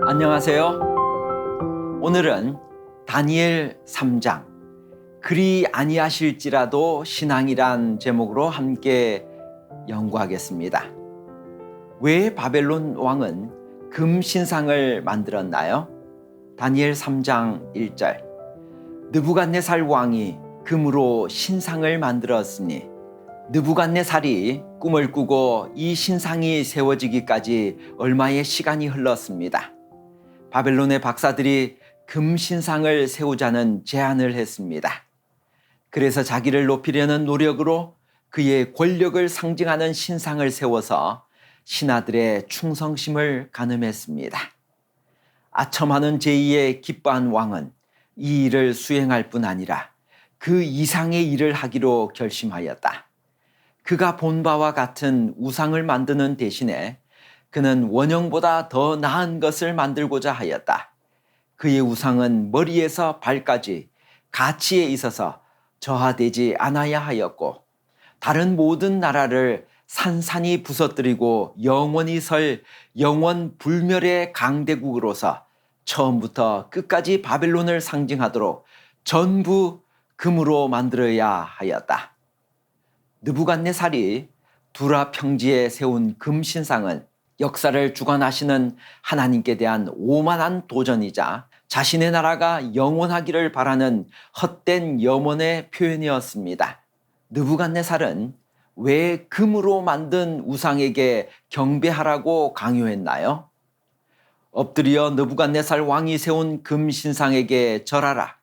안녕하세요. 오늘은 다니엘 3장 그리 아니하실지라도 신앙이란 제목으로 함께 연구하겠습니다. 왜 바벨론 왕은 금 신상을 만들었나요? 다니엘 3장 1절 느부갓네살 왕이 금으로 신상을 만들었으니 느부갓네살이 꿈을 꾸고 이 신상이 세워지기까지 얼마의 시간이 흘렀습니다. 바벨론의 박사들이 금 신상을 세우자는 제안을 했습니다. 그래서 자기를 높이려는 노력으로 그의 권력을 상징하는 신상을 세워서 신하들의 충성심을 가늠했습니다. 아첨하는 제의에 기뻐한 왕은 이 일을 수행할 뿐 아니라 그 이상의 일을 하기로 결심하였다. 그가 본 바와 같은 우상을 만드는 대신에 그는 원형보다 더 나은 것을 만들고자 하였다. 그의 우상은 머리에서 발까지 가치에 있어서 저하되지 않아야 하였고 다른 모든 나라를 산산이 부서뜨리고 영원히 설 영원 불멸의 강대국으로서 처음부터 끝까지 바벨론을 상징하도록 전부 금으로 만들어야 하였다. 느부갓네살이 두라 평지에 세운 금 신상은 역사를 주관하시는 하나님께 대한 오만한 도전이자 자신의 나라가 영원하기를 바라는 헛된 염원의 표현이었습니다. 느부갓네살은 왜 금으로 만든 우상에게 경배하라고 강요했나요? 엎드려 느부갓네살 왕이 세운 금 신상에게 절하라.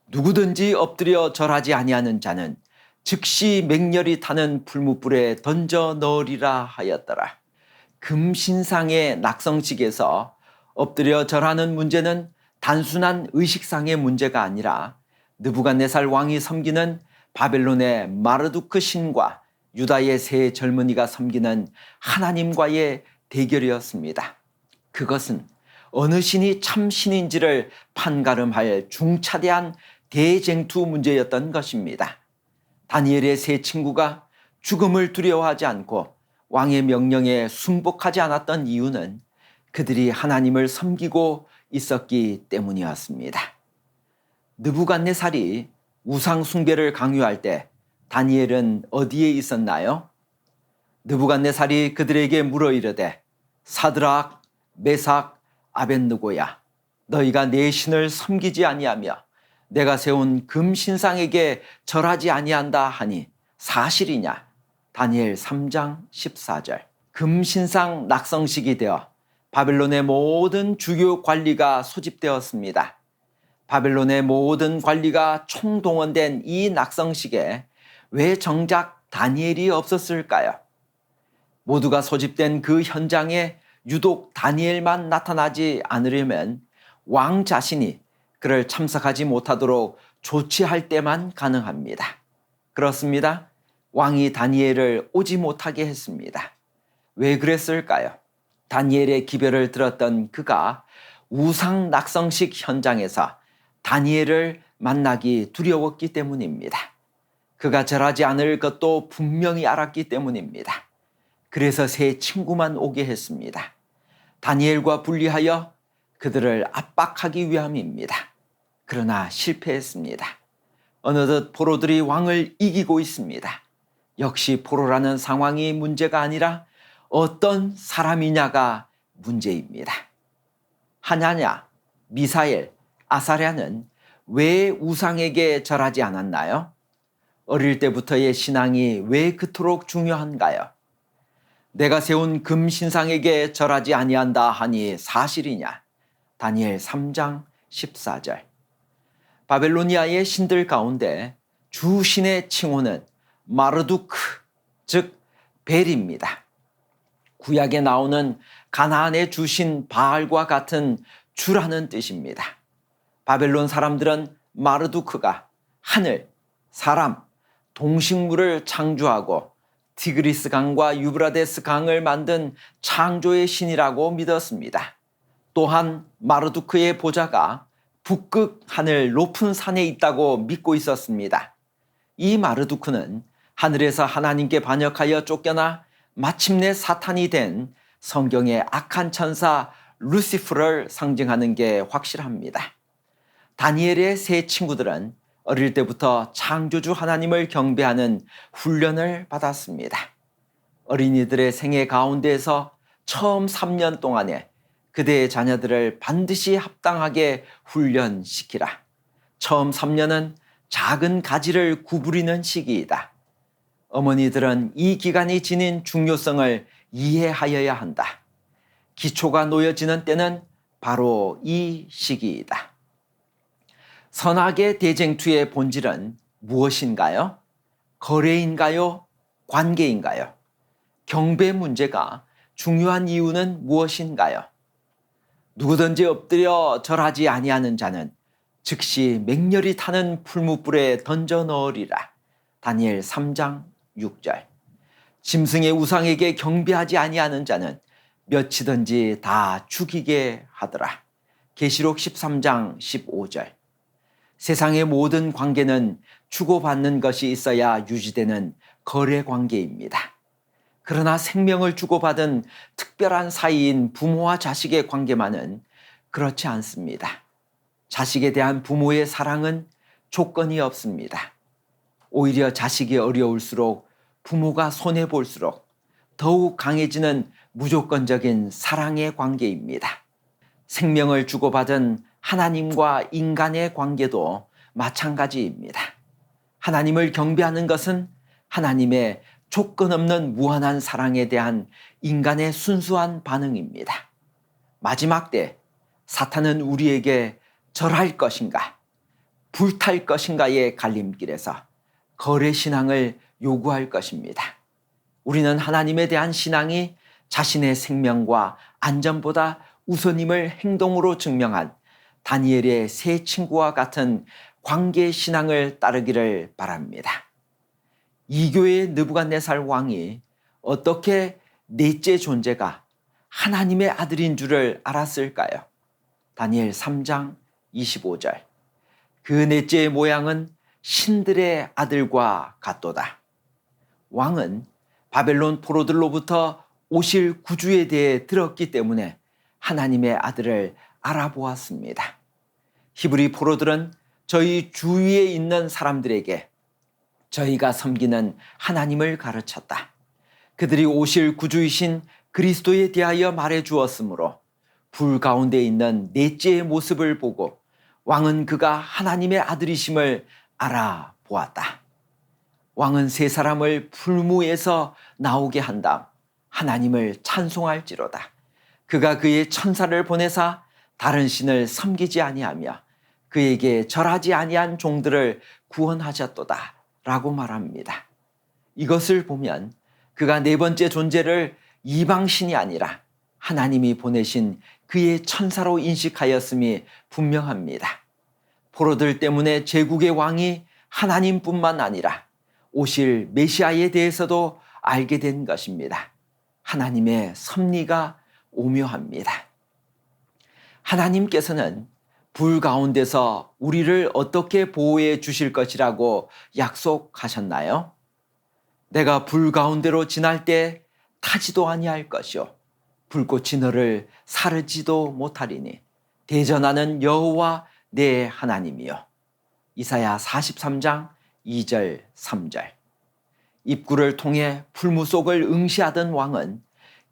누구든지 엎드려 절하지 아니하는 자는 즉시 맹렬히 타는 풀무불에 던져 넣으리라 하였더라. 금신상의 낙성식에서 엎드려 절하는 문제는 단순한 의식상의 문제가 아니라 느부갓네살 왕이 섬기는 바벨론의 마르두크 신과 유다의 세 젊은이가 섬기는 하나님과의 대결이었습니다. 그것은 어느 신이 참 신인지를 판가름할 중차대한 대쟁투 문제였던 것입니다. 다니엘의 세 친구가 죽음을 두려워하지 않고 왕의 명령에 순복하지 않았던 이유는 그들이 하나님을 섬기고 있었기 때문이었습니다. 느부갓네살이 우상 숭배를 강요할 때 다니엘은 어디에 있었나요? 느부갓네살이 그들에게 물어 이르되 사드락, 메삭, 아벳느고야 너희가 내 신을 섬기지 아니하며 내가 세운 금 신상에게 절하지 아니한다 하니 사실이냐? 다니엘 3장 14절 금 신상 낙성식이 되어 바벨론의 모든 주요 관리가 소집되었습니다. 바벨론의 모든 관리가 총동원된 이 낙성식에 왜 정작 다니엘이 없었을까요? 모두가 소집된 그 현장에 유독 다니엘만 나타나지 않으려면 왕 자신이 그를 참석하지 못하도록 조치할 때만 가능합니다. 그렇습니다. 왕이 다니엘을 오지 못하게 했습니다. 왜 그랬을까요? 다니엘의 기별을 들었던 그가 우상 낙성식 현장에서 다니엘을 만나기 두려웠기 때문입니다. 그가 절하지 않을 것도 분명히 알았기 때문입니다. 그래서 세 친구만 오게 했습니다. 다니엘과 분리하여 그들을 압박하기 위함입니다. 그러나 실패했습니다. 어느덧 포로들이 왕을 이기고 있습니다. 역시 포로라는 상황이 문제가 아니라 어떤 사람이냐가 문제입니다. 하냐냐, 미사엘, 아사랴는 왜 우상에게 절하지 않았나요? 어릴 때부터의 신앙이 왜 그토록 중요한가요? 내가 세운 금 신상에게 절하지 아니한다 하니 사실이냐? 다니엘 3장 14절 바벨로니아의 신들 가운데 주신의 칭호는 마르두크, 즉 벨입니다. 구약에 나오는 가나안의 주신 바알과 같은 주라는 뜻입니다. 바벨론 사람들은 마르두크가 하늘, 사람, 동식물을 창조하고 티그리스 강과 유브라데스 강을 만든 창조의 신이라고 믿었습니다. 또한 마르두크의 보좌가 북극 하늘 높은 산에 있다고 믿고 있었습니다. 이 마르두크는 하늘에서 하나님께 반역하여 쫓겨나 마침내 사탄이 된 성경의 악한 천사 루시프를 상징하는 게 확실합니다. 다니엘의 세 친구들은 어릴 때부터 창조주 하나님을 경배하는 훈련을 받았습니다. 어린이들의 생애 가운데에서 처음 3년 동안에 그대의 자녀들을 반드시 합당하게 훈련시키라. 처음 3년은 작은 가지를 구부리는 시기이다. 어머니들은 이 기간이 지닌 중요성을 이해하여야 한다. 기초가 놓여지는 때는 바로 이 시기이다. 선악의 대쟁투의 본질은 무엇인가요? 거래인가요? 관계인가요? 경배 문제가 중요한 이유는 무엇인가요? 누구든지 엎드려 절하지 아니하는 자는 즉시 맹렬히 타는 풀무불에 던져 넣으리라. 다니엘 3장 6절. 짐승의 우상에게 경배하지 아니하는 자는 몇이든지 다 죽이게 하더라. 계시록 13장 15절. 세상의 모든 관계는 주고받는 것이 있어야 유지되는 거래 관계입니다. 그러나 생명을 주고받은 특별한 사이인 부모와 자식의 관계만은 그렇지 않습니다. 자식에 대한 부모의 사랑은 조건이 없습니다. 오히려 자식이 어려울수록 부모가 손해볼수록 더욱 강해지는 무조건적인 사랑의 관계입니다. 생명을 주고받은 하나님과 인간의 관계도 마찬가지입니다. 하나님을 경배하는 것은 하나님의 조건 없는 무한한 사랑에 대한 인간의 순수한 반응입니다. 마지막 때 사탄은 우리에게 절할 것인가, 불탈 것인가의 갈림길에서 거래신앙을 요구할 것입니다. 우리는 하나님에 대한 신앙이 자신의 생명과 안전보다 우선임을 행동으로 증명한 다니엘의 세 친구와 같은 관계 신앙을 따르기를 바랍니다. 이교의 느부갓네살 왕이 어떻게 넷째 존재가 하나님의 아들인 줄을 알았을까요? 다니엘 3장 25절. 그 넷째의 모양은 신들의 아들과 같도다. 왕은 바벨론 포로들로부터 오실 구주에 대해 들었기 때문에 하나님의 아들을 알아보았습니다. 히브리 포로들은 저희 주위에 있는 사람들에게 저희가 섬기는 하나님을 가르쳤다. 그들이 오실 구주이신 그리스도에 대하여 말해 주었으므로 불 가운데 있는 넷째의 모습을 보고 왕은 그가 하나님의 아들이심을 알아보았다. 왕은 세 사람을 풀무에서 나오게 한 다음 하나님을 찬송할지로다. 그가 그의 천사를 보내사 다른 신을 섬기지 아니하며 그에게 절하지 아니한 종들을 구원하셨도다 라고 말합니다. 이것을 보면 그가 네 번째 존재를 이방신이 아니라 하나님이 보내신 그의 천사로 인식하였음이 분명합니다. 포로들 때문에 제국의 왕이 하나님뿐만 아니라 오실 메시아에 대해서도 알게 된 것입니다. 하나님의 섭리가 오묘합니다. 하나님께서는 불 가운데서 우리를 어떻게 보호해 주실 것이라고 약속하셨나요? 내가 불 가운데로 지날 때 타지도 아니할 것이요 불꽃이 너를 사르지도 못하리니 대전하는 여호와 내 하나님이요. 이사야 43장 2절 3절. 입구를 통해 풀무 속을 응시하던 왕은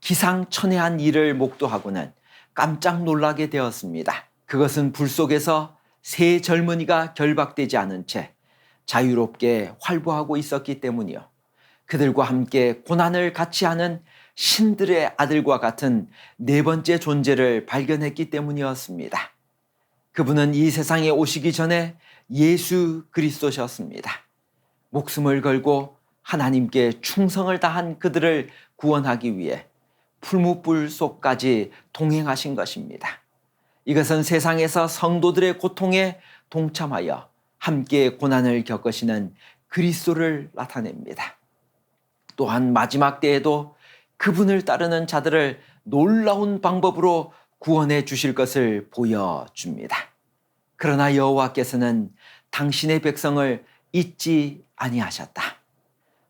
기상천외한 일을 목도하고는 깜짝 놀라게 되었습니다. 그것은 불 속에서 세 젊은이가 결박되지 않은 채 자유롭게 활보하고 있었기 때문이요. 그들과 함께 고난을 같이 하는 신들의 아들과 같은 네 번째 존재를 발견했기 때문이었습니다. 그분은 이 세상에 오시기 전에 예수 그리스도셨습니다. 목숨을 걸고 하나님께 충성을 다한 그들을 구원하기 위해 풀무불 속까지 동행하신 것입니다. 이것은 세상에서 성도들의 고통에 동참하여 함께 고난을 겪으시는 그리스도를 나타냅니다. 또한 마지막 때에도 그분을 따르는 자들을 놀라운 방법으로 구원해 주실 것을 보여줍니다. 그러나 여호와께서는 당신의 백성을 잊지 아니하셨다.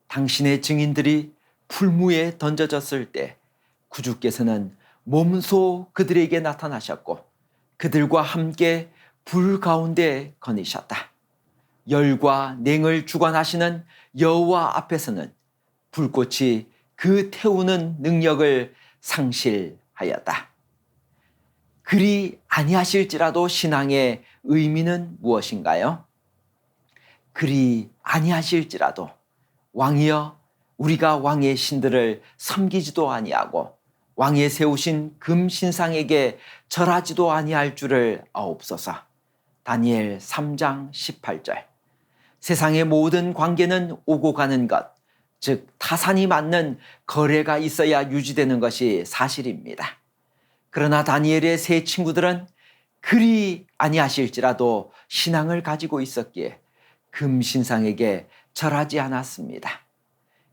당신의 증인들이 풀무에 던져졌을 때 구주께서는 몸소 그들에게 나타나셨고 그들과 함께 불 가운데 거니셨다. 열과 냉을 주관하시는 여호와 앞에서는 불꽃이 그 태우는 능력을 상실하였다. 그리 아니하실지라도 신앙의 의미는 무엇인가요? 그리 아니하실지라도 왕이여 우리가 왕의 신들을 섬기지도 아니하고 왕의 세우신 금신상에게 절하지도 아니할 줄을 아옵소서. 다니엘 3장 18절. 세상의 모든 관계는 오고 가는 것, 즉 타산이 맞는 거래가 있어야 유지되는 것이 사실입니다. 그러나 다니엘의 세 친구들은 그리 아니하실지라도 신앙을 가지고 있었기에 금신상에게 절하지 않았습니다.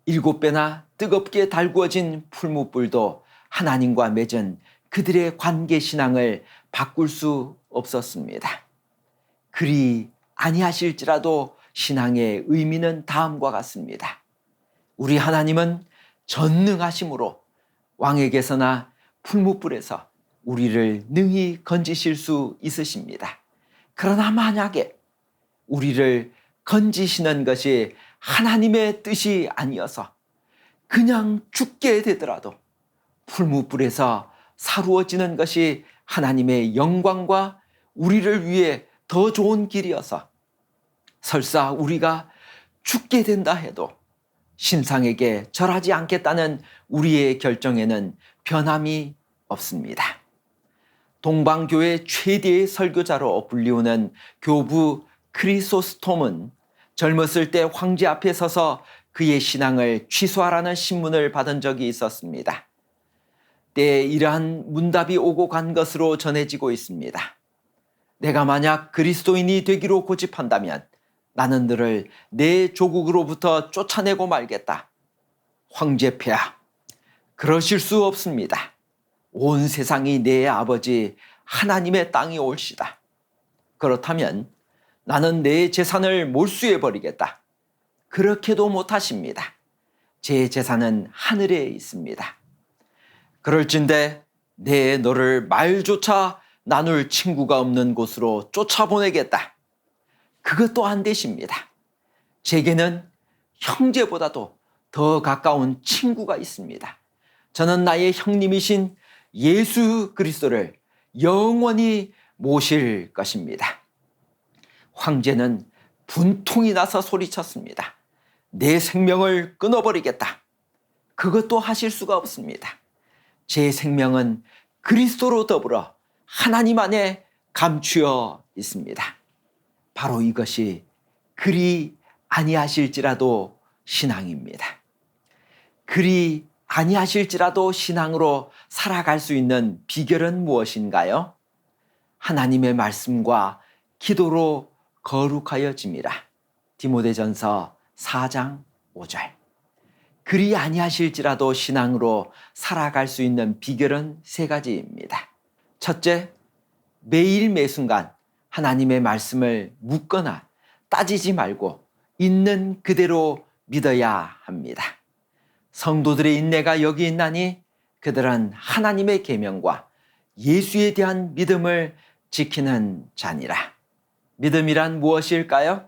7배나 뜨겁게 달구어진 풀무불도 하나님과 맺은 그들의 관계 신앙을 바꿀 수 없었습니다. 그리 아니하실지라도 신앙의 의미는 다음과 같습니다. 우리 하나님은 전능하심으로 왕에게서나 풀무불에서 우리를 능히 건지실 수 있으십니다. 그러나 만약에 우리를 건지시는 것이 하나님의 뜻이 아니어서 그냥 죽게 되더라도 풀무불에서 사루어지는 것이 하나님의 영광과 우리를 위해 더 좋은 길이어서 설사 우리가 죽게 된다 해도 신상에게 절하지 않겠다는 우리의 결정에는 변함이 없습니다. 동방교회 최대의 설교자로 불리우는 교부 크리소스톰은 젊었을 때 황제 앞에 서서 그의 신앙을 취소하라는 신문을 받은 적이 있었습니다. 때에 이러한 문답이 오고 간 것으로 전해지고 있습니다. 내가 만약 그리스도인이 되기로 고집한다면 나는 너를 내 조국으로부터 쫓아내고 말겠다. 황제폐하, 그러실 수 없습니다. 온 세상이 내 아버지 하나님의 땅이 올시다. 그렇다면 나는 내 재산을 몰수해 버리겠다. 그렇게도 못하십니다. 제 재산은 하늘에 있습니다. 그럴진대 내 너를 말조차 나눌 친구가 없는 곳으로 쫓아보내겠다. 그것도 안 되십니다. 제게는 형제보다도 더 가까운 친구가 있습니다. 저는 나의 형님이신 예수 그리스도를 영원히 모실 것입니다. 황제는 분통이 나서 소리쳤습니다. 내 생명을 끊어버리겠다. 그것도 하실 수가 없습니다. 제 생명은 그리스도로 더불어 하나님 안에 감추어 있습니다. 바로 이것이 그리 아니하실지라도 신앙입니다. 그리 아니하실지라도 신앙으로 살아갈 수 있는 비결은 무엇인가요? 하나님의 말씀과 기도로 거룩하여짐이라. 디모데전서 4장 5절. 그리 아니하실지라도 신앙으로 살아갈 수 있는 비결은 3가지입니다. 첫째, 매일 매순간 하나님의 말씀을 묻거나 따지지 말고 있는 그대로 믿어야 합니다. 성도들의 인내가 여기 있나니 그들은 하나님의 계명과 예수에 대한 믿음을 지키는 자니라. 믿음이란 무엇일까요?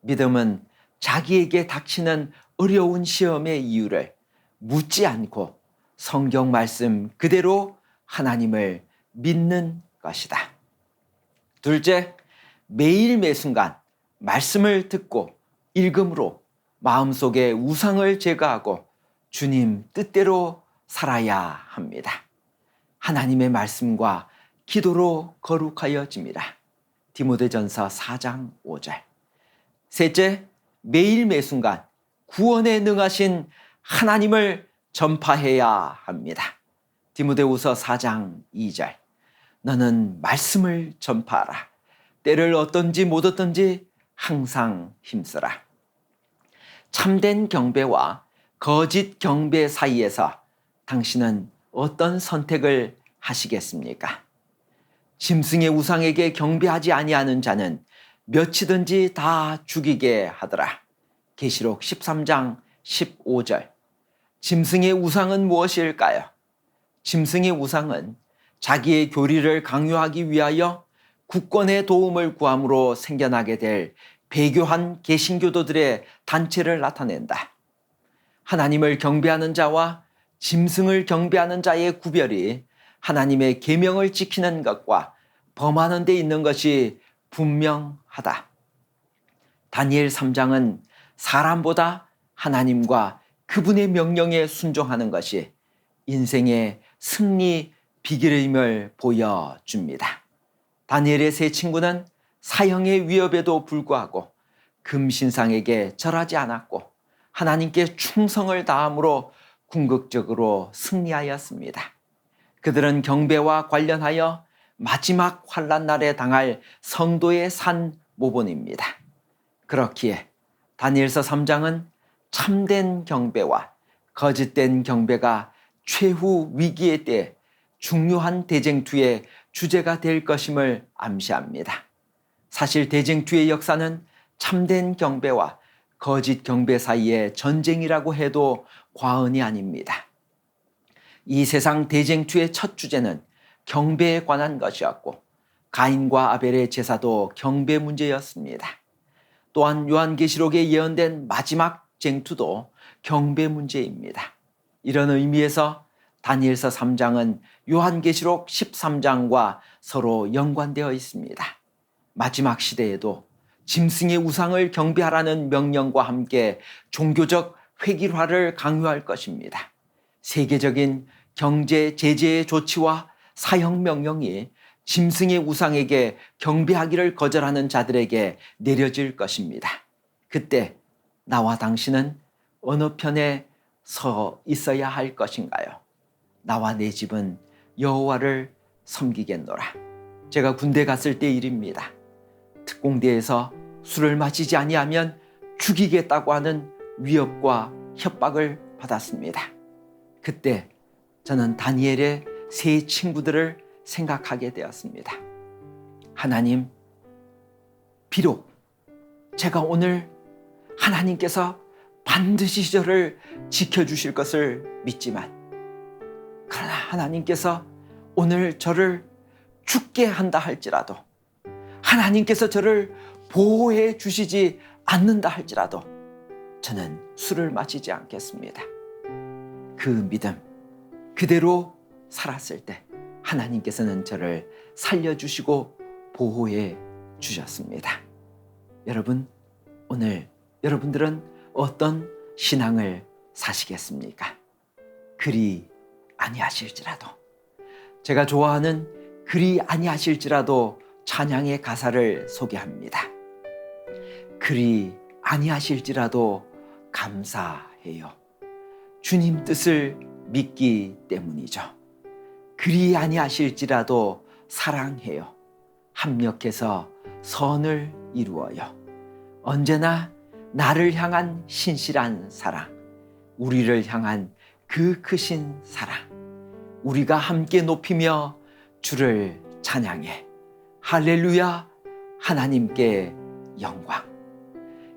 믿음은 자기에게 닥치는 어려운 시험의 이유를 묻지 않고 성경 말씀 그대로 하나님을 믿는 것이다. 둘째, 매일 매순간 말씀을 듣고 읽음으로 마음속의 우상을 제거하고 주님 뜻대로 살아야 합니다. 하나님의 말씀과 기도로 거룩하여짐이라. 디모데전서 4장 5절. 셋째, 매일 매순간 구원에 능하신 하나님을 전파해야 합니다. 디모데후서 4장 2절. 너는 말씀을 전파하라. 때를 얻든지 못 얻든지 항상 힘쓰라. 참된 경배와 거짓 경배 사이에서 당신은 어떤 선택을 하시겠습니까? 짐승의 우상에게 경배하지 아니하는 자는 몇이든지 다 죽이게 하더라. 계시록 13장 15절. 짐승의 우상은 무엇일까요? 짐승의 우상은 자기의 교리를 강요하기 위하여 국권의 도움을 구함으로 생겨나게 될 배교한 개신교도들의 단체를 나타낸다. 하나님을 경배하는 자와 짐승을 경배하는 자의 구별이 하나님의 계명을 지키는 것과 범하는 데 있는 것이 분명하다. 다니엘 3장은 사람보다 하나님과 그분의 명령에 순종하는 것이 인생의 승리 비결임을 보여줍니다. 다니엘의 세 친구는 사형의 위협에도 불구하고 금신상에게 절하지 않았고 하나님께 충성을 다함으로 궁극적으로 승리하였습니다. 그들은 경배와 관련하여 마지막 환난 날에 당할 성도의 산 모본입니다. 그렇기에 다니엘서 3장은 참된 경배와 거짓된 경배가 최후 위기의 때 중요한 대쟁투의 주제가 될 것임을 암시합니다. 사실 대쟁투의 역사는 참된 경배와 거짓 경배 사이의 전쟁이라고 해도 과언이 아닙니다. 이 세상 대쟁투의 첫 주제는 경배에 관한 것이었고 가인과 아벨의 제사도 경배 문제였습니다. 또한 요한계시록에 예언된 마지막 쟁투도 경배 문제입니다. 이런 의미에서 다니엘서 3장은 요한계시록 13장과 서로 연관되어 있습니다. 마지막 시대에도 짐승의 우상을 경배하라는 명령과 함께 종교적 획일화를 강요할 것입니다. 세계적인 경제 제재의 조치와 사형 명령이 짐승의 우상에게 경배하기를 거절하는 자들에게 내려질 것입니다. 그때 나와 당신은 어느 편에 서 있어야 할 것인가요? 나와 내 집은 여호와를 섬기겠노라. 제가 군대 갔을 때 일입니다. 특공대에서 술을 마시지 아니하면 죽이겠다고 하는 위협과 협박을 받았습니다. 그때 저는 다니엘의 세 친구들을 생각하게 되었습니다. 하나님, 비록 제가 오늘 하나님께서 반드시 저를 지켜주실 것을 믿지만 그러나 하나님께서 오늘 저를 죽게 한다 할지라도 하나님께서 저를 보호해 주시지 않는다 할지라도 저는 술을 마시지 않겠습니다. 그 믿음 그대로 살았을 때 하나님께서는 저를 살려주시고 보호해 주셨습니다. 여러분, 오늘 여러분들은 어떤 신앙을 사시겠습니까? 그리 아니하실지라도, 제가 좋아하는 그리 아니하실지라도 찬양의 가사를 소개합니다. 그리 아니하실지라도 감사해요. 주님 뜻을 믿기 때문이죠. 그리 아니하실지라도 사랑해요. 합력해서 선을 이루어요. 언제나 나를 향한 신실한 사랑, 우리를 향한 그 크신 사랑, 우리가 함께 높이며 주를 찬양해. 할렐루야, 하나님께 영광.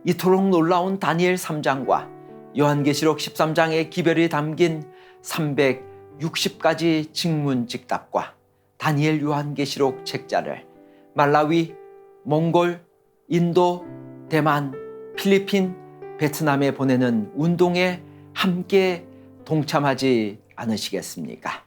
이토록 놀라운 다니엘 3장과 요한계시록 13장의 기별이 담긴 360가지 직문직답과 다니엘 요한계시록 책자를 말라위, 몽골, 인도, 대만, 필리핀, 베트남에 보내는 운동에 함께 동참하지 않으시겠습니까?